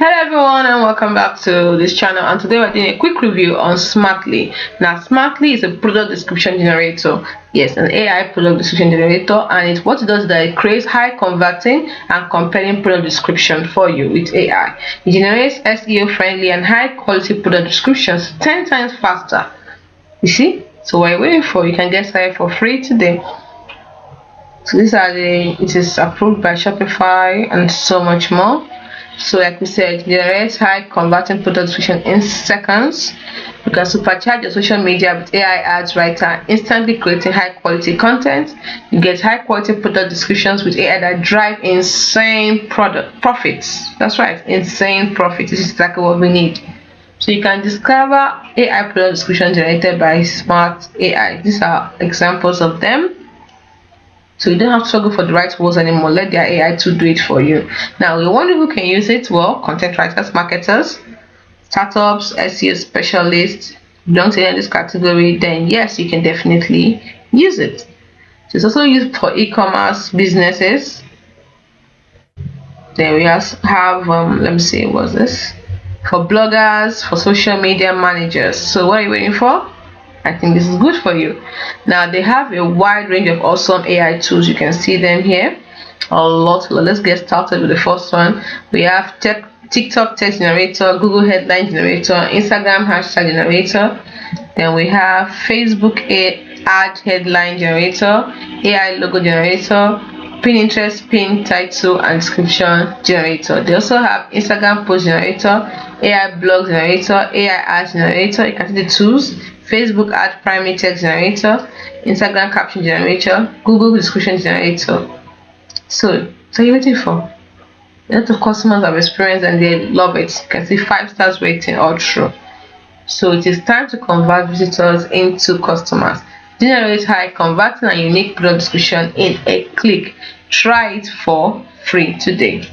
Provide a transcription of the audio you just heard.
Hello everyone and welcome back to this channel, and today we're doing a quick review on Smartli. Now Smartli is a product description generator. Yes, an AI product description generator, and what it does is that it creates high converting and compelling product description for you with AI. It generates SEO friendly and high quality product descriptions 10 times faster. You see? So what are you waiting for? You can get started for free today. So it is approved by Shopify and so much more. So like we said, generates high converting product description in seconds. You can supercharge your social media with AI ads writer, instantly creating high quality content. You get high quality product descriptions with AI that drive insane product profits. That's right, insane profits. This is exactly what we need. So you can discover AI product description generated by Smart AI. These are examples of them. So you don't have to struggle for the right words anymore. Let their AI to do it for you. Now, you wonder who can use it? Well, content writers, marketers, startups, SEO specialists. If you belong to this category, then yes, you can definitely use it. So it's also used for e-commerce businesses. Then we have let me see, what's this? For bloggers, for social media managers. So what are you waiting for? I think this is good for you. Now they have a wide range of awesome AI tools. You can see them here. A lot. Let's get started with the first one. We have TikTok text generator, Google headline generator, Instagram hashtag generator. Then we have Facebook ad headline generator, AI logo generator, Pinterest pin title and description generator. They also have Instagram post generator, AI blog generator, AI ad generator. You can see the tools. Facebook ad primary text generator, Instagram caption generator, Google description generator. So you're waiting for? A lot of customers have experienced and they love it. You can see 5 stars rating all through. So it is time to convert visitors into customers. Generate high converting and unique product description in a click. Try it for free today.